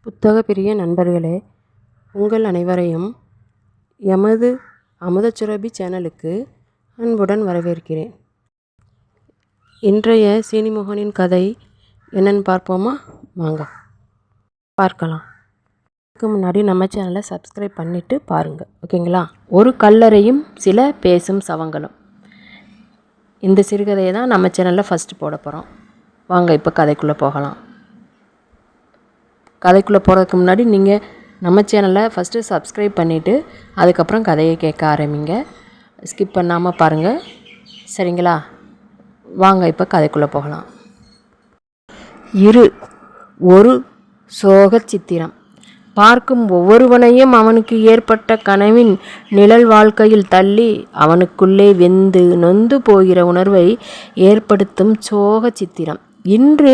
புத்தக பிரிய நண்பர்களே, உங்கள் அனைவரையும் எமது அமுதச்சுரபி சேனலுக்கு அன்புடன் வரவேற்கிறேன். இன்றைய சீனிமோகனின் கதை என்னன்னு பார்ப்போமா? வாங்க பார்க்கலாம். அதுக்கு முன்னாடி நம்ம சேனலை சப்ஸ்கிரைப் பண்ணிவிட்டு பாருங்கள், ஓகேங்களா? ஒரு கல்லறையும் சில பேசும் சவங்களும். இந்த சிறுகதையை தான் நம்ம சேனலில் ஃபஸ்ட்டு போட போகிறோம். வாங்க இப்போ கதைக்குள்ளே போகலாம். கதைக்குள்ளே போகிறதுக்கு முன்னாடி நீங்கள் நம்ம சேனலை ஃபஸ்ட்டு சப்ஸ்கிரைப் பண்ணிவிட்டு அதுக்கப்புறம் கதையை கேட்க ஆரம்பிங்க. ஸ்கிப் பண்ணாமல் பாருங்கள், சரிங்களா? வாங்க இப்போ கதைக்குள்ளே போகலாம். ஒரு சோக சித்திரம். பார்க்கும் ஒவ்வொருவனையும் அவனுக்கு ஏற்பட்ட கனவின் நிழல் வாழ்க்கையில் தள்ளி அவனுக்குள்ளே வெந்து நொந்து போகிற உணர்வை ஏற்படுத்தும் சோக சித்திரம். இன்று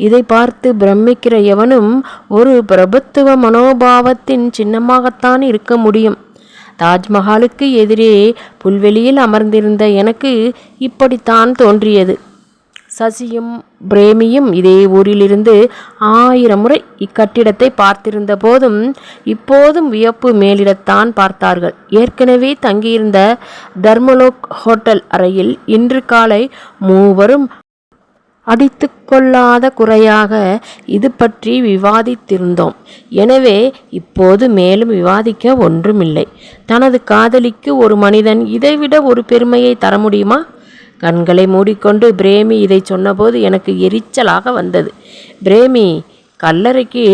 இதை பார்த்து பிரமிக்கிற எவனும் ஒரு பிரபுத்துவ மனோபாவத்தின் சின்னமாகத்தான் இருக்க முடியும். தாஜ்மஹாலுக்கு எதிரே புல்வெளியில் அமர்ந்திருந்த எனக்கு இப்படித்தான் தோன்றியது. சசியும் பிரேமியும் இதே ஊரிலிருந்து 1000 முறை இக்கட்டிடத்தை பார்த்திருந்த போதும் இப்போதும் வியப்பு மேலிடத்தான் பார்த்தார்கள். ஏற்கனவே தங்கியிருந்த தர்மலோக் ஹோட்டல் அறையில் இன்று காலை மூவரும் அடித்து கொள்ளாத குறையாக இது பற்றி விவாதித்திருந்தோம். எனவே இப்போது மேலும் விவாதிக்க ஒன்றுமில்லை. தனது காதலிக்கு ஒரு மனிதன் இதைவிட ஒரு பெருமையை தர முடியுமா? கண்களை மூடிக்கொண்டு பிரேமி இதை சொன்னபோது எனக்கு எரிச்சலாக வந்தது. பிரேமி, கல்லறைக்கு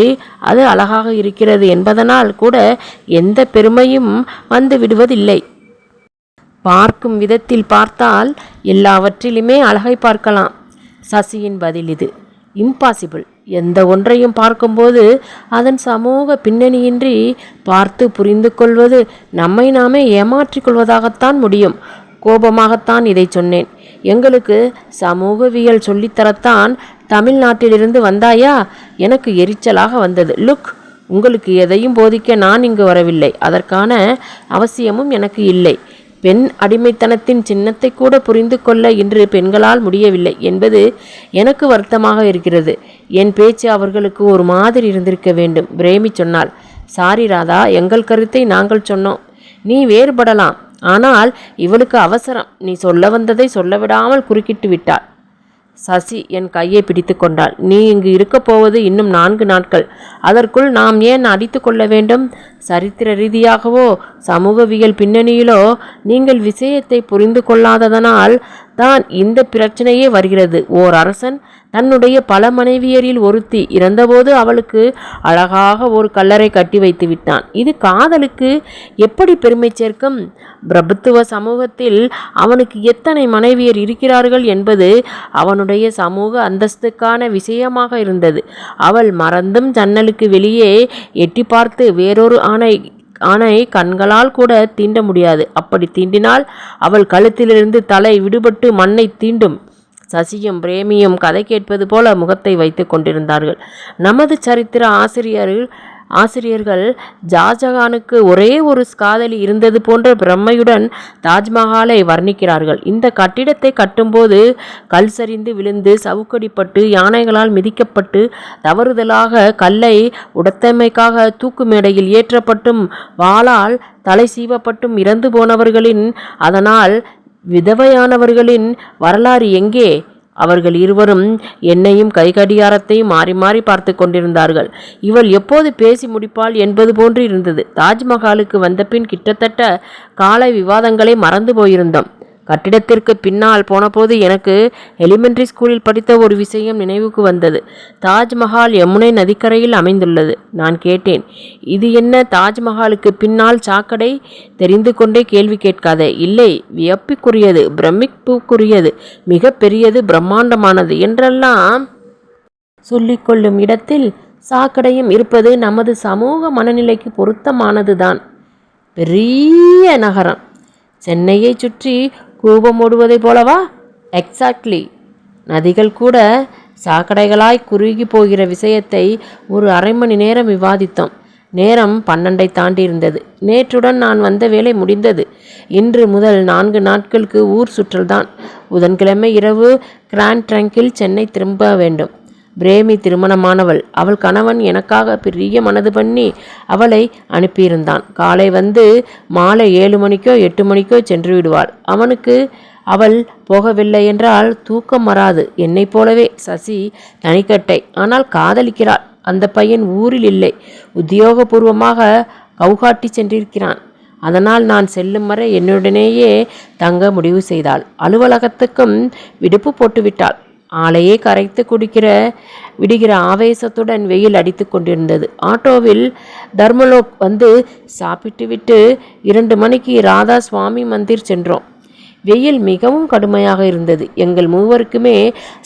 அது அழகாக இருக்கிறது என்பதனால் கூட எந்த பெருமையும் வந்து விடுவதில்லை. பார்க்கும் விதத்தில் பார்த்தால் எல்லாவற்றிலுமே அழகை பார்க்கலாம். சசியின் பதில் இது. இம்பாசிபிள். எந்த ஒன்றையும் பார்க்கும்போது அதன் சமூக பின்னணியின்றி பார்த்து புரிந்து கொள்வது நம்மை நாமே ஏமாற்றிக் கொள்வதாகத்தான் முடியும். கோபமாகத்தான் இதை சொன்னேன். எங்களுக்கு சமூகவியல் சொல்லித்தரத்தான் தமிழ்நாட்டிலிருந்து வந்தாயா? எனக்கு எரிச்சலாக வந்தது. லுக், உங்களுக்கு எதையும் போதிக்க நான் இங்கு வரவில்லை. அதற்கான அவசியமும் எனக்கு இல்லை. பெண் அடிமைத்தனத்தின் சின்னத்தை கூட புரிந்து கொள்ள இன்று பெண்களால் முடியவில்லை என்பது எனக்கு வருத்தமாக இருக்கிறது. என் பேச்சு அவர்களுக்கு ஒரு மாதிரி இருந்திருக்க வேண்டும். பிரேமி சொன்னாள். சாரி ராதா, எங்கள் கருத்தை நாங்கள் சொன்னோம். நீ வேறுபடலாம், ஆனால் இவளுக்கு அவசரம். நீ சொல்ல வந்ததை சொல்ல விடாமல் குறுக்கிட்டு விட்டாள். சசி என் கையை பிடித்து கொண்டாள். நீ இங்கு இருக்கப் போவது இன்னும் 4 நாட்கள். அதற்குள் நாம் ஏன் அடித்து கொள்ள வேண்டும்? சரித்திர ரீதியாகவோ சமூகவியல் பின்னணியிலோ நீங்கள் விஷயத்தை புரிந்து கொள்ளாததனால் தான் இந்த பிரச்சனையே வருகிறது. ஓர் அரசன் தன்னுடைய பல மனைவியரில் ஒருத்தி இறந்தபோது அவளுக்கு அழகாக ஒரு கல்லறை கட்டி வைத்து விட்டான். இது காதலுக்கு எப்படி பெருமை சேர்க்கும்? பிரபுத்துவ சமூகத்தில் அவனுக்கு எத்தனை மனைவியர் இருக்கிறார்கள் என்பது அவனுடைய சமூக அந்தஸ்துக்கான விஷயமாக இருந்தது. அவள் மறந்தும் ஜன்னலுக்கு வெளியே எட்டி பார்த்து வேறொரு ஆணை கண்களால் கூட தீண்ட முடியாது. அப்படி தீண்டினால் அவள் கழுத்திலிருந்து தலை விடுபட்டு மண்ணை தீண்டும். சசியும் பிரேமியும் கதை கேட்பது போல முகத்தை வைத்து கொண்டிருந்தார்கள். நமது சரித்திர ஆசிரியர்கள் ஷாஜகானுக்கு ஒரே ஒரு காதலி இருந்தது போன்ற பிரம்மையுடன் தாஜ்மஹாலை வர்ணிக்கிறார்கள். இந்த கட்டிடத்தை கட்டும்போது கல் சரிந்து விழுந்து சவுக்கடிப்பட்டு யானைகளால் மிதிக்கப்பட்டு தவறுதலாக கல்லை உடைத்தமைக்காக தூக்கு மேடையில் ஏற்றப்பட்டும் வாளால் தலை சீவப்பட்டும் இறந்து போனவர்களின், அதனால் விதவையானவர்களின் வரலாறு எங்கே? அவர்கள் இருவரும் என்னையும் கைகடியாரத்தையும் மாறி மாறி பார்த்து கொண்டிருந்தார்கள். இவள் எப்போது பேசி முடிப்பாள் என்பது போன்று இருந்தது. தாஜ்மஹாலுக்கு வந்தபின் கிட்டத்தட்ட காலை விவாதங்களை மறந்து போயிருந்தோம். கட்டிடத்திற்கு பின்னால் போனபோது எனக்கு எலிமெண்ட்ரி ஸ்கூலில் படித்த ஒரு விஷயம் நினைவுக்கு வந்தது. தாஜ்மஹால் யமுனை நதிக்கரையில் அமைந்துள்ளது. நான் கேட்டேன், இது என்ன தாஜ்மஹாலுக்கு பின்னால் சாக்கடை? தெரிந்து கொண்டே கேள்வி கேட்காதே. இல்லை, வியப்புக்குரியது, பிரமிப்புக்குரியது, மிக பெரியது, பிரம்மாண்டமானது என்றெல்லாம் சொல்லிக்கொள்ளும் இடத்தில் சாக்கடையும் இருப்பது நமது சமூக மனநிலைக்கு பொருத்தமானதுதான். பெரிய நகரம் சென்னையை சுற்றி கூபம் ஓடுவதை போலவா? எக்ஸாக்ட்லி. நதிகள் கூட சாக்கடைகளாய் குறுகி போகிற விஷயத்தை ஒரு அரை மணி நேரம் விவாதித்தோம். நேரம் 12ஐ தாண்டி இருந்தது. நேற்றுடன் நான் வந்த வேலை முடிந்தது. இன்று முதல் 4 நாட்களுக்கு ஊர் சுற்றல்தான். புதன்கிழமை இரவு கிராண்ட் ட்ரங்கில் சென்னை திரும்ப வேண்டும். பிரேமி திருமணமானவள். அவள் கணவன் எனக்காக பெரிய மனது பண்ணி அவளை அனுப்பியிருந்தான். காலை வந்து மாலை 7 மணிக்கோ 8 மணிக்கோ சென்று விடுவாள். அவனுக்கு அவள் போகவில்லை என்றால் தூக்கம் வராது. என்னை போலவே சசி தனிக்கட்டை, ஆனால் காதலிக்கிறாள். அந்த பையன் ஊரில் இல்லை, உத்தியோகபூர்வமாக கவுகாட்டி சென்றிருக்கிறான். அதனால் நான் செல்லும் வரை என்னுடனேயே தங்க முடிவு செய்தாள். அலுவலகத்துக்கும் விடுப்பு போட்டுவிட்டாள். ஆளையே கரைத்து விடுகிற ஆவேசத்துடன் வெயில் அடித்து கொண்டிருந்தது. ஆட்டோவில் தர்மலோக் வந்து சாப்பிட்டு விட்டு 2 மணிக்கு ராதா சுவாமி மந்திர் சென்றோம். வெயில் மிகவும் கடுமையாக இருந்தது. எங்கள் மூவருக்குமே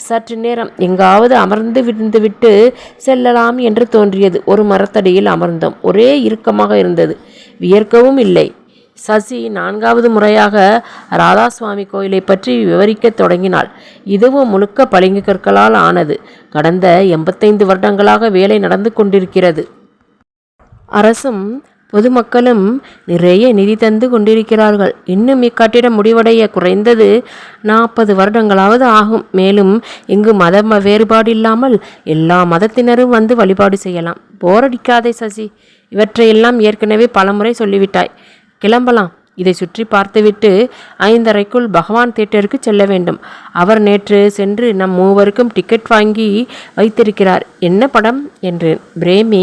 சற்று நேரம் எங்காவது அமர்ந்து விட்டு செல்லலாம் என்று தோன்றியது. ஒரு மரத்தடியில் அமர்ந்தோம். ஒரே இறுக்கமாக இருந்தது. வியர்க்கவும் இல்லை. சசி 4வது முறையாக ராதாசுவாமி கோயிலை பற்றி விவரிக்க தொடங்கினாள். இதுவும் முழுக்க பளிங்கு கற்களால் ஆனது. கடந்த 85 வருடங்களாக வேலை நடந்து கொண்டிருக்கிறது. அரசும் பொதுமக்களும் நிறைய நிதி தந்து கொண்டிருக்கிறார்கள். இன்னும் இக்கட்டிடம் முடிவடைய குறைந்தது 40 வருடங்களாவது ஆகும். மேலும் இங்கு மத வேறுபாடு இல்லாமல் எல்லா மதத்தினரும் வந்து வழிபாடு செய்யலாம். போரடிக்காதே சசி, இவற்றையெல்லாம் ஏற்கனவே பலமுறை சொல்லிவிட்டாய். கிளம்பலாம். இதை சுற்றி பார்த்துவிட்டு 5:30க்குள் பகவான் தியேட்டருக்கு செல்ல வேண்டும். அவர் நேற்று சென்று நம் மூவருக்கும் டிக்கெட் வாங்கி வைத்திருக்கிறார். என்ன படம் என்றேன். பிரேமி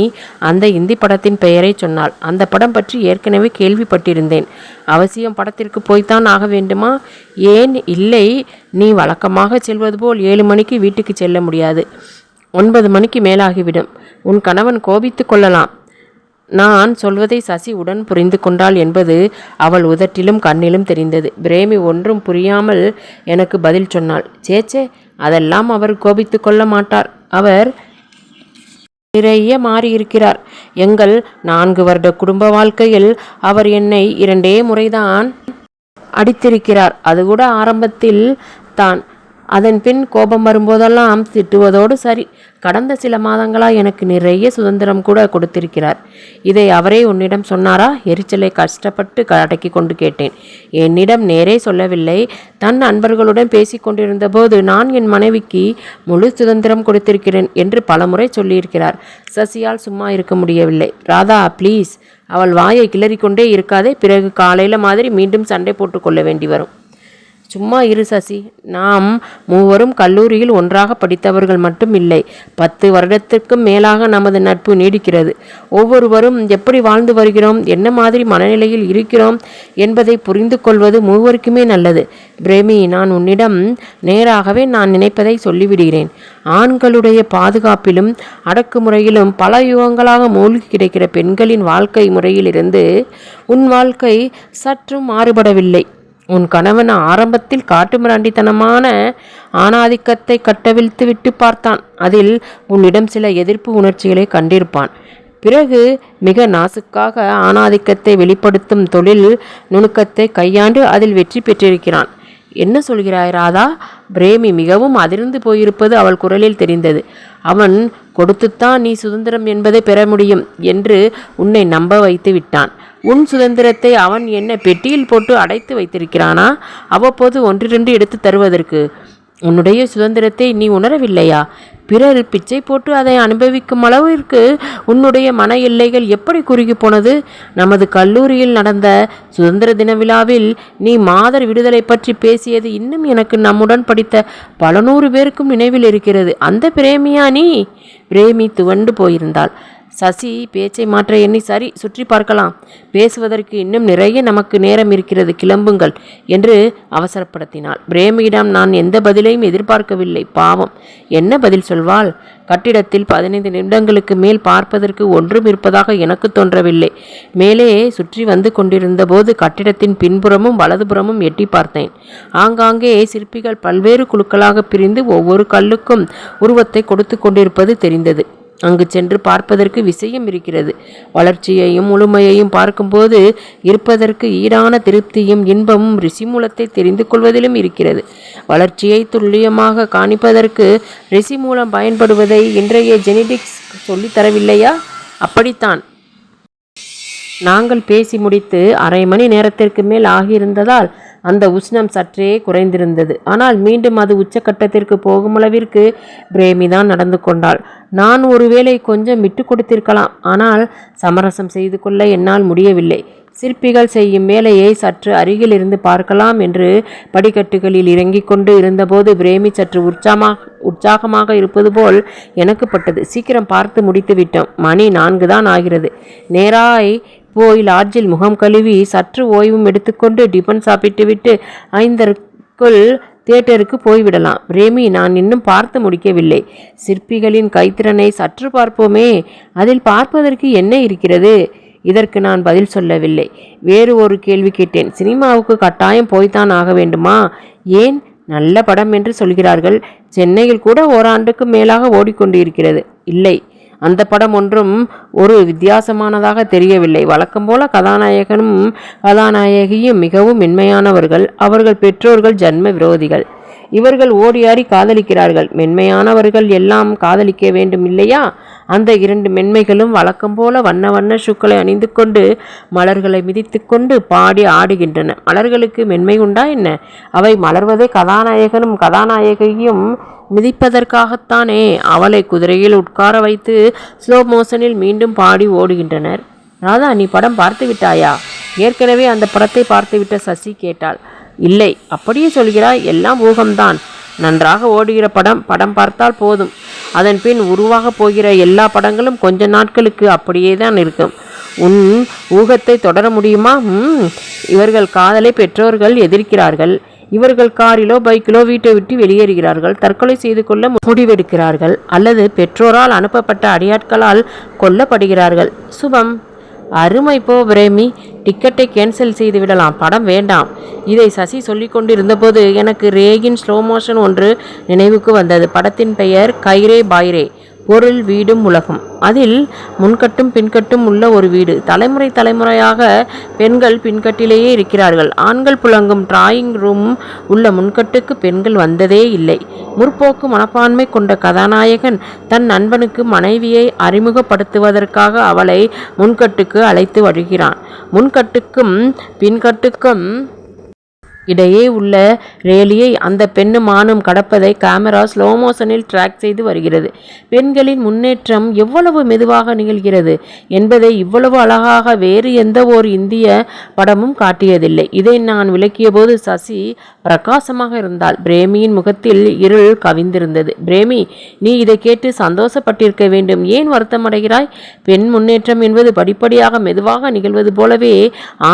அந்த இந்தி படத்தின் பெயரை சொன்னாள். அந்த படம் பற்றி ஏற்கனவே கேள்விப்பட்டிருந்தேன். அவசியம் படத்திற்கு போய்த்தான் ஆக வேண்டுமா? ஏன் இல்லை, நீ வழக்கமாக செல்வது போல் 7 மணிக்கு வீட்டுக்கு செல்ல முடியாது. 9 மணிக்கு மேலாகிவிடும். உன் கணவன் கோபித்து கொள்ளலாம். நான் சொல்வதை சசி உடன் புரிந்து கொண்டாள் என்பது அவள் உதட்டிலும் கண்ணிலும் தெரிந்தது. பிரேமி ஒன்றும் புரியாமல் எனக்கு பதில் சொன்னாள். சேச்சே, அதெல்லாம் அவர் கோபித்து கொள்ள மாட்டார். அவர் நிறைய மாறியிருக்கிறார். எங்கள் 4 வருட குடும்ப வாழ்க்கையில் அவர் என்னை 2 முறைதான் அடித்திருக்கிறார். அது கூட ஆரம்பத்தில் தான். அதன் பின் கோபம் வரும்போதெல்லாம் திட்டுவதோடு சரி. கடந்த சில மாதங்களாக எனக்கு நிறைய சுதந்திரம் கூட கொடுத்திருக்கிறார். இதை அவரே உன்னிடம் சொன்னாரா? எரிச்சலை கஷ்டப்பட்டு அடக்கி கொண்டு கேட்டேன். என்னிடம் நேரே சொல்லவில்லை. தன் நண்பர்களுடன் பேசி கொண்டிருந்த போது நான் என் மனைவிக்கு முழு சுதந்திரம் கொடுத்திருக்கிறேன் என்று பலமுறை சொல்லியிருக்கிறார். சசியால் சும்மா இருக்க முடியவில்லை. ராதா ப்ளீஸ், அவள் வாயை கிளறிக்கொண்டே இருக்காதே. பிறகு காலையில் மாதிரி மீண்டும் சண்டை போட்டு கொள்ள வேண்டி வரும். சும்மா இரு சசி. நாம் மூவரும் கல்லூரியில் ஒன்றாக படித்தவர்கள் மட்டும் இல்லை, 10 வருடத்திற்கும் மேலாக நமது நட்பு நீடிக்கிறது. ஒவ்வொருவரும் எப்படி வாழ்ந்து வருகிறோம், என்ன மாதிரி மனநிலையில் இருக்கிறோம் என்பதை புரிந்து கொள்வது மூவருக்குமே நல்லது. பிரேமி, நான் உன்னிடம் நேராகவே நான் நினைப்பதை சொல்லிவிடுகிறேன். ஆண்களுடைய பாதுகாப்பிலும் அடக்குமுறையிலும் பல யுகங்களாக மூழ்கி கிடைக்கிற பெண்களின் வாழ்க்கை முறையிலிருந்து உன் வாழ்க்கை சற்றும் மாறுபடவில்லை. உன் கணவன் ஆரம்பத்தில் காட்டுமிராண்டித்தனமான ஆணாதிக்கத்தை கட்டவிழ்த்து விட்டு பார்த்தான். அதில் உன்னிடம் சில எதிர்ப்பு உணர்ச்சிகளை கண்டிருப்பான். பிறகு மிக நாசுக்காக ஆணாதிக்கத்தை வெளிப்படுத்தும் தொழில் நுணுக்கத்தை கையாண்டு அதில் வெற்றி பெற்றிருக்கிறான். என்ன சொல்கிறாய் ராதா? பிரேமி மிகவும் அதிர்ந்து போயிருப்பது அவள் குரலில் தெரிந்தது. அவன் கொடுத்துத்தான் நீ சுதந்திரம் என்பதை பெற முடியும் என்று உன்னை நம்ப வைத்து விட்டான். உன் சுதந்திரத்தை அவன் என்ன பெட்டியில் போட்டு அடைத்து வைத்திருக்கிறானா? அவ்வப்போது 1-2 எடுத்து தருவதற்கு. உன்னுடைய சுதந்திரத்தை நீ உணரவில்லையா? பிறர் பிச்சை போட்டு அதை அனுபவிக்கும் அளவிற்கு உன்னுடைய மன எல்லைகள் எப்படி குறுகி போனது? நமது கல்லூரியில் நடந்த சுதந்திர தின விழாவில் நீ மாதர் விடுதலை பற்றி பேசியது இன்னும் எனக்கு நம்முடன் படித்த பல 100 பேருக்கும் நினைவில் இருக்கிறது. அந்த பிரேமியா நீ? பிரேமி துவண்டு போயிருந்தாள். சசி பேச்சை மாற்ற எண்ணி, சரி, சுற்றி பார்க்கலாம். பேசுவதற்கு இன்னும் நிறைய நமக்கு நேரம் இருக்கிறது, கிளம்புங்கள் என்று அவசரப்படுத்தினாள். பிரேமியிடம் நான் எந்த பதிலையும் எதிர்பார்க்கவில்லை. பாவம், என்ன பதில் சொல்வாள்? கட்டிடத்தில் 15 நிமிடங்களுக்கு மேல் பார்ப்பதற்கு ஒன்றும் இருப்பதாக எனக்கு தோன்றவில்லை. மேலே சுற்றி வந்து கொண்டிருந்த போது கட்டிடத்தின் பின்புறமும் வலதுபுறமும் எட்டி பார்த்தேன். ஆங்காங்கே சிற்பிகள் பல்வேறு குழுக்களாக பிரிந்து ஒவ்வொரு கல்லுக்கும் உருவத்தை கொடுத்து கொண்டிருப்பது தெரிந்தது. அங்கு சென்று பார்ப்பதற்கு விஷயம் இருக்கிறது. வளர்ச்சியையும் முழுமையையும் பார்க்கும்போது இருப்பதற்கு ஈடான திருப்தியும் இன்பமும் ரிஷிமூலத்தை தெரிந்து கொள்வதிலும் இருக்கிறது. வளர்ச்சியை துல்லியமாக காணிப்பதற்கு ரிஷி மூலம் பயன்படுவதை இன்றைய ஜெனடிக்ஸ் சொல்லித்தரவில்லையா? அப்படித்தான். நாங்கள் பேசி முடித்து 1/2 மணி நேரத்திற்கு மேல் ஆகியிருந்ததால் அந்த உஷ்ணம் சற்றே குறைந்திருந்தது. ஆனால் மீண்டும் அது உச்சக்கட்டத்திற்கு போகும் அளவிற்கு பிரேமிதான் நடந்து கொண்டாள். நான் ஒருவேளை கொஞ்சம் விட்டு கொடுத்திருக்கலாம். ஆனால் சமரசம் செய்து கொள்ள என்னால் முடியவில்லை. சிற்பிகள் செய்யும் வேலையை சற்று அருகில் இருந்து பார்க்கலாம் என்று படிக்கட்டுகளில் இறங்கிக் கொண்டு இருந்தபோது பிரேமி சற்று உற்சாகமாக இருப்பது போல் எனக்கு பட்டது. சீக்கிரம் பார்த்து முடித்து விட்டோம். மணி 4 தான் ஆகிறது. நேராய் போய் லாட்ஜில் முகம் கழுவி சற்று ஓய்வும் எடுத்துக்கொண்டு டிபன் சாப்பிட்டுவிட்டு 5:30க்குள் தியேட்டருக்கு போய்விடலாம். பிரேமி, நான் இன்னும் பார்த்து முடிக்கவில்லை. சிற்பிகளின் கைத்திறனை சற்று பார்ப்போமே. அதில் பார்ப்பதற்கு என்ன இருக்கிறது? இதற்கு நான் பதில் சொல்லவில்லை. வேறு ஒரு கேள்வி கேட்டேன். சினிமாவுக்கு கட்டாயம் போய்த்தான் ஆக வேண்டுமா? ஏன்? நல்ல படம் என்று சொல்கிறார்கள். சென்னையில் கூட ஓராண்டுக்கு மேலாக ஓடிக்கொண்டிருக்கிறது. இல்லை, அந்த படம் ஒன்றும் ஒரு வித்தியாசமானதாக தெரியவில்லை. வழக்கம் போல கதாநாயகனும் கதாநாயகியும் மிகவும் மென்மையானவர்கள். அவர்கள் பெற்றோர்கள் ஜன்ம விரோதிகள். இவர்கள் ஓடியாடி காதலிக்கிறார்கள். மென்மையானவர்கள் எல்லாம் காதலிக்க வேண்டும் இல்லையா? அந்த 2 மென்மைகளும் வழக்கம் போல வண்ண வண்ண ஷூக்களை அணிந்து கொண்டு மலர்களை மிதித்து கொண்டு பாடி ஆடுகின்றன. மலர்களுக்கு மென்மை உண்டா என்ன? அவை மலர்வதை கதாநாயகனும் கதாநாயகியும் மிதிப்பதற்காகத்தானே. அவளை குதிரையில் உட்கார வைத்து ஸ்லோ மோஷனில் மீண்டும் பாடி ஓடுகின்றனர். ராதா, நீ படம் பார்த்து விட்டாயா? ஏற்கனவே அந்த படத்தை பார்த்துவிட்ட சசி கேட்டாள். இல்லை, அப்படியே சொல்கிறாய்? எல்லாம் ஊகம்தான். நன்றாக ஓடுகிற படம் பார்த்தால் போதும். அதன் பின் உருவாக போகிற எல்லா படங்களும் கொஞ்ச நாட்களுக்கு அப்படியே தான் இருக்கும். உன் ஊகத்தை தொடர முடியுமா? இவர்கள் காதலை பெற்றோர்கள் எதிர்க்கிறார்கள். இவர்கள் காரிலோ பைக்கிலோ வீட்டை விட்டு வெளியேறுகிறார்கள். தற்கொலை செய்து கொள்ள முடிவெடுக்கிறார்கள். அல்லது பெற்றோரால் அனுப்பப்பட்ட அடியாட்களால் கொல்லப்படுகிறார்கள். சுபம், அருமை. போ பிரேமி, டிக்கெட்டை கேன்சல் செய்து விடலாம். படம் வேண்டாம். இதை சசி சொல்லி கொண்டிருந்தபோது எனக்கு ரேகின் ஸ்லோ மோஷன் ஒன்று நினைவுக்கு வந்தது. படத்தின் பெயர் கைரே பாய்ரே, பொருள் வீடும் உலகம். அதில் முன்கட்டும் பின்கட்டும் உள்ள ஒரு வீடு. தலைமுறையாக பெண்கள் பின்கட்டிலேயே இருக்கிறார்கள். ஆண்கள் புழங்கும் டிராயிங் ரூம் உள்ள முன்கட்டுக்கு பெண்கள் வந்ததே இல்லை. முற்போக்கு மனப்பான்மை கொண்ட கதாநாயகன் தன் நண்பனுக்கு மனைவியை அறிமுகப்படுத்துவதற்காக அவளை முன்கட்டுக்கு அழைத்து வருகிறான். முன்கட்டுக்கும் பின்கட்டுக்கும் இடையே உள்ள ரேலியை அந்த பெண்ணும் ஆணும் கடப்பதை கேமரா ஸ்லோ மோஷனில் ட்ராக் செய்து வருகிறது. பெண்களின் முன்னேற்றம் எவ்வளவு மெதுவாக நிகழ்கிறது என்பதை இவ்வளவு அழகாக வேறு எந்த ஓர் இந்திய படமும் காட்டியதில்லை. இதை நான் விளக்கிய போது சசி பிரகாசமாக இருந்தாள். பிரேமியின் முகத்தில் இருள் கவிந்திருந்தது. பிரேமி, நீ இதை கேட்டு சந்தோஷப்பட்டிருக்க வேண்டும். ஏன் வருத்தமடைகிறாய்? பெண் முன்னேற்றம் என்பது படிப்படியாக மெதுவாக நிகழ்வது போலவே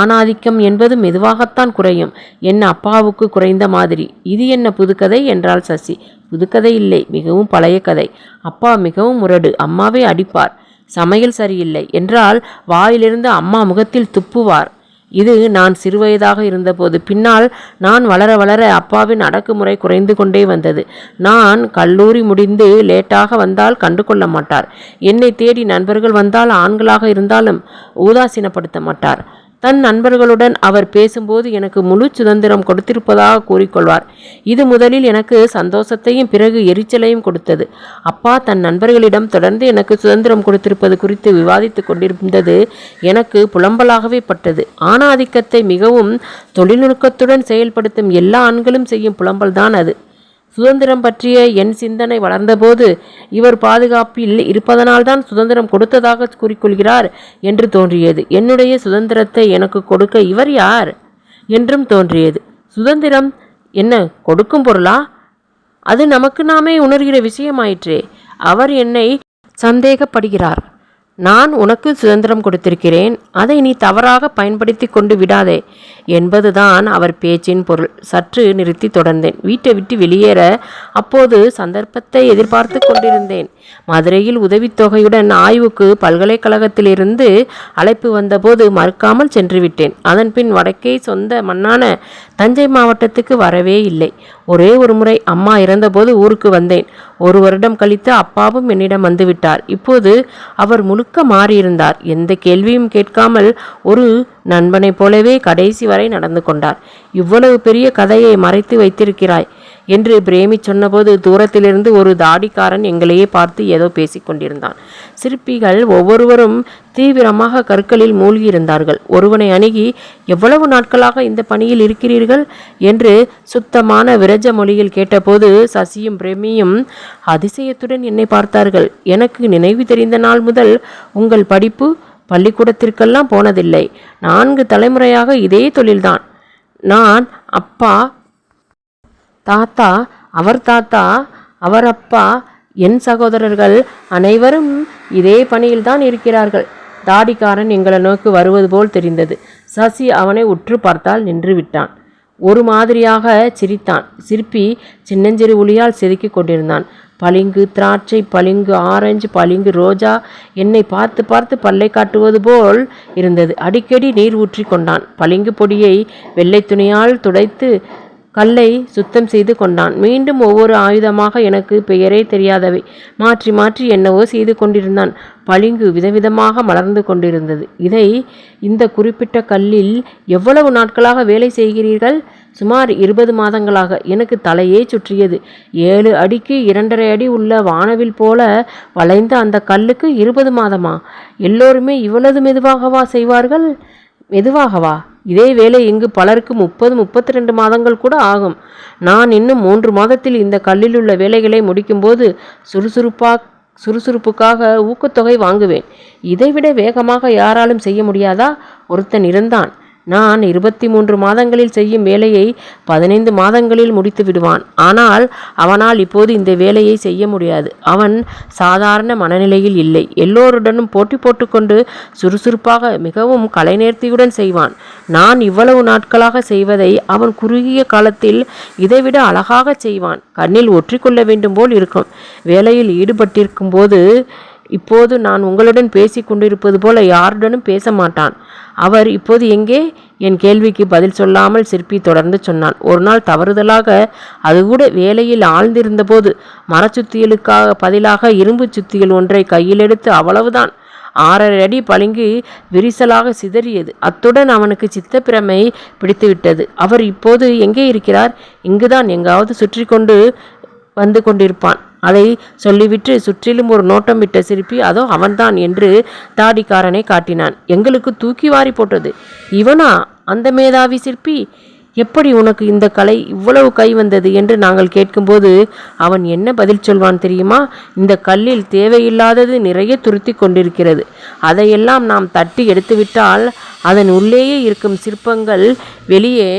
ஆணாதிக்கம் என்பது மெதுவாகத்தான் குறையும். என் அப்பாவுக்கு குறைந்த மாதிரி. இது என்ன புதுக்கதை என்றாள் சசி. புதுக்கதை இல்லை, மிகவும் பழைய கதை. அப்பா மிகவும் முரடு. அம்மாவை அடிப்பார். சமையல் சரியில்லை என்றால் வாயிலிருந்து அம்மா முகத்தில் துப்புவார். இது நான் சிறுவயதாக இருந்தபோது. பின்னால் நான் வளர வளர அப்பாவின் அடக்குமுறை குறைந்து கொண்டே வந்தது. நான் கல்லூரி முடிந்து லேட்டாக வந்தால் கண்டு கொள்ள மாட்டார். என்னை தேடி நண்பர்கள் வந்தால் ஆண்களாக இருந்தாலும் உதாசீனப்படுத்த மாட்டார். தன் நண்பர்களுடன் அவர் பேசும்போது எனக்கு முழு சுதந்திரம் கொடுத்திருப்பதாக கூறிக்கொள்வார். இது முதலில் எனக்கு சந்தோஷத்தையும் பிறகு எரிச்சலையும் கொடுத்தது. அப்பா தன் நண்பர்களிடம் தொடர்ந்து எனக்கு சுதந்திரம் கொடுத்திருப்பது குறித்து விவாதித்து கொண்டிருந்தது எனக்கு புலம்பலாகவே பட்டது. ஆணாதிக்கத்தை மிகவும் தொழில்நுட்பத்துடன் செயல்படுத்தும் எல்லா ஆண்களும் செய்யும் புலம்பல்தான் அது. சுதந்திரம் பற்றிய என் சிந்தனை வளர்ந்தபோது இவர் பாதுகாப்பில் இருப்பதனால்தான் சுதந்திரம் கொடுத்ததாக கூறிக்கொள்கிறார் என்று தோன்றியது. என்னுடைய சுதந்திரத்தை எனக்கு கொடுக்க இவர் யார் என்றும் தோன்றியது. சுதந்திரம் என்ன கொடுக்கும் பொருளா? அது நமக்கு நாமே உணர்கிற விஷயமாயிற்றே. அவர் என்னை சந்தேகப்படுகிறார். நான் உனக்கு சுதந்திரம் கொடுத்திருக்கிறேன், அதை நீ தவறாக பயன்படுத்தி கொண்டு விடாதே என்பதுதான் அவர் பேச்சின் பொருள். சற்று நிறுத்தி தொடர்ந்தேன். வீட்டை விட்டு வெளியேற அப்போது சந்தர்ப்பத்தை எதிர்பார்த்து கொண்டிருந்தேன். மதுரையில் உதவித்தொகையுடன் ஆய்வுக்கு பல்கலைக்கழகத்திலிருந்து அழைப்பு வந்தபோது மறுக்காமல் சென்றுவிட்டேன். அதன்பின் வடக்கே சொந்த மண்ணான தஞ்சை மாவட்டத்துக்கு வரவே இல்லை. ஒரே ஒரு முறை அம்மா இறந்தபோது ஊருக்கு வந்தேன். 1 வருடம் கழித்து அப்பாவும் என்னிடம் வந்துவிட்டார். இப்போது அவர் முழுக்க மாறியிருந்தார். எந்த கேள்வியும் கேட்காமல் ஒரு நண்பனைப் போலவே கடைசி வரை நடந்து கொண்டார். இவ்வளவு பெரிய கதையை மறைத்து வைத்திருக்கிறாய் என்று பிரேமி சொன்னபோது தூரத்திலிருந்து ஒரு தாடிக்காரன் எங்களையே பார்த்து ஏதோ பேசிக்கொண்டிருந்தான். சிற்பிகள் ஒவ்வொருவரும் தீவிரமாக கற்களில் மூழ்கியிருந்தார்கள். ஒருவனை அணுகி, எவ்வளவு நாட்களாக இந்த பணியில் இருக்கிறீர்கள் என்று சுத்தமான விரஜ மொழியில் கேட்டபோது சசியும் பிரேமியும் அதிசயத்துடன் என்னை பார்த்தார்கள். எனக்கு நினைவு தெரிந்த நாள் முதல் உங்கள் படிப்பு பள்ளிக்கூடத்திற்கெல்லாம் போனதில்லை. 4 தலைமுறையாக இதே தொழில்தான். நான் அப்பா, தாத்தா, அவர் தாத்தா, அவர் அப்பா, என் சகோதரர்கள் அனைவரும் இதே பணியில்தான் இருக்கிறார்கள். தாடிக்காரன் எங்களை நோக்கி வருவது போல் தெரிந்தது. சசி அவனை உற்று பார்த்தால் நின்று விட்டான். ஒரு மாதிரியாக சிரித்தான். சிற்பி சின்னஞ்சிறு ஒளியால் செதுக்கி கொண்டிருந்தான். பளிங்கு திராட்சை, பளிங்கு ஆரஞ்சு, பளிங்கு ரோஜா என்னை பார்த்து பார்த்து பல்லை காட்டுவது போல் இருந்தது. அடிக்கடி நீர் ஊற்றி கொண்டான். பளிங்கு பொடியை வெள்ளை துணியால் துடைத்து கல்லை சுத்தம் செய்து கொண்டான். மீண்டும் ஒவ்வொரு ஆயுதமாக எனக்கு பெயரே தெரியாதவை மாற்றி மாற்றி என்னவோ செய்து கொண்டிருந்தான். பளிங்கு விதவிதமாக மலர்ந்து கொண்டிருந்தது. இந்த குறிப்பிட்ட கல்லில் எவ்வளவு நாட்களாக வேலை செய்கிறீர்கள்? சுமார் 20 மாதங்களாக. எனக்கு தலையே சுற்றியது. 7 அடிக்கு 2.5 அடி உள்ள வானவில் போல வளைந்த அந்த கல்லுக்கு 20 மாதமா? எல்லோருமே இவ்வளவு மெதுவாகவா செய்வார்கள்? மெதுவாகவா? இதே வேலை இங்கு பலருக்கு 30-32 மாதங்கள் கூட ஆகும். நான் இன்னும் 3 மாதத்தில் இந்த கல்லில் உள்ள வேலைகளை முடிக்கும்போது சுறுசுறுப்புக்காக ஊக்கத்தொகை வாங்குவேன். இதைவிட வேகமாக யாராலும் செய்ய முடியாதா? ஒருத்தன் இருந்தான். நான் 23 மாதங்களில் செய்யும் வேலையை 15 மாதங்களில் முடித்து விடுவான். ஆனால் அவனால் இப்போது இந்த வேலையை செய்ய முடியாது. அவன் சாதாரண மனநிலையில் இல்லை. எல்லோருடனும் போட்டி போட்டுக்கொண்டு சுறுசுறுப்பாக மிகவும் கலைநேர்த்தியுடன் செய்வான். நான் இவ்வளவு நாட்களாக செய்வதை அவன் குறுகிய காலத்தில் இதைவிட அழகாக செய்வான். கண்ணில் ஒற்றிக்கொள்ள வேண்டும் போல் இருக்கும். வேலையில் ஈடுபட்டிருக்கும் போது இப்போது நான் உங்களுடன் பேசி கொண்டிருப்பது போல யாருடனும் பேச மாட்டான். அவர் இப்போது எங்கே? என் கேள்விக்கு பதில் சொல்லாமல் சிற்பி தொடர்ந்து சொன்னான். ஒரு நாள் தவறுதலாக, அது கூட வேலையில் ஆழ்ந்திருந்த போது, மரச்சுத்தியலுக்காக பதிலாக இரும்பு சுத்தியல் ஒன்றை கையில் எடுத்து அவ்வளவுதான் 6.5 அடி பளிங்கு விரிசலாக சிதறியது. அத்துடன் அவனுக்கு சித்தப்பிரமை பிடித்துவிட்டது. அவர் இப்போது எங்கே இருக்கிறார்? இங்குதான் எங்காவது சுற்றி கொண்டு வந்து கொண்டிருப்பான். அதை சொல்லிவிட்டு சுற்றிலும் ஒரு நோட்டம் விட்ட சிற்பி, அதோ அவன்தான் என்று தாடிக்காரனை காட்டினான். எங்களுக்கு தூக்கி வாரி போட்டது. இவனா அந்த மேதாவி சிற்பி? எப்படி உனக்கு இந்த கலை இவ்வளவு கை வந்தது என்று நாங்கள் கேட்கும்போது அவன் என்ன பதில் சொல்வான் தெரியுமா? இந்த கல்லில் தேவையில்லாதது நிறைய துருத்தி கொண்டிருக்கிறது. அதையெல்லாம் நாம் தட்டி எடுத்துவிட்டால் அதன் உள்ளேயே இருக்கும் சிற்பங்கள் வெளியே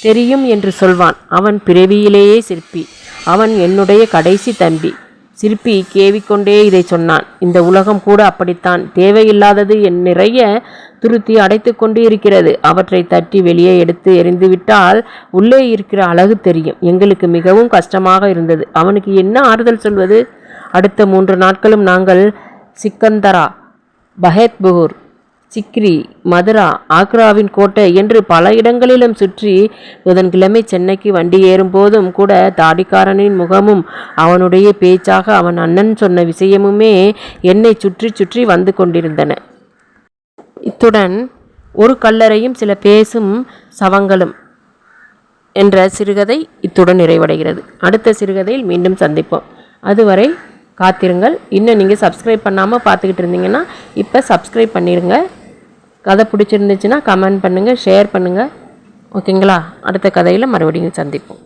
தெரியும் என்று சொல்வான். அவன் பிறவியிலேயே சிற்பி. அவன் என்னுடைய கடைசி தம்பி. சிற்பி கேவிக்கொண்டே இதை சொன்னான். இந்த உலகம் கூட அப்படித்தான். தேவையில்லாதது நிறைய துருத்தி அடைத்து கொண்டு இருக்கிறது. அவற்றை தட்டி வெளியே எடுத்து எறிந்துவிட்டால் உள்ளே இருக்கிற அழகு தெரியும். எங்களுக்கு மிகவும் கஷ்டமாக இருந்தது. அவனுக்கு என்ன ஆறுதல் சொல்வது? அடுத்த 3 நாட்களும் நாங்கள் சிக்கந்தரா, பஹேத்பூர், சிக்ரி, மதுரா, ஆக்ராவின் கோட்டை என்று பல இடங்களிலும் சுற்றி புதன்கிழமை சென்னைக்கு வண்டி ஏறும் போதும் கூட தாடிக்காரனின் முகமும் அவனுடைய பேச்சாக அவன் அண்ணன் சொன்ன விஷயமுமே என்னை சுற்றி சுற்றி வந்து கொண்டிருந்தன. இத்துடன் ஒரு கல்லறையும் சில பேசும் சவங்களும் என்ற சிறுகதை இத்துடன் நிறைவடைகிறது. அடுத்த சிறுகதையில் மீண்டும் சந்திப்போம். அதுவரை காத்திருங்கள். இன்னும் நீங்கள் சப்ஸ்கிரைப் பண்ணாமல் பார்த்துக்கிட்டு இருந்தீங்கன்னா இப்போ சப்ஸ்கிரைப் பண்ணிடுங்க. கதை பிடிச்சிருந்துச்சுன்னா கமெண்ட் பண்ணுங்கள், ஷேர் பண்ணுங்கள். ஓகேங்களா? அடுத்த கதையில் மறுபடியும் சந்திப்போம்.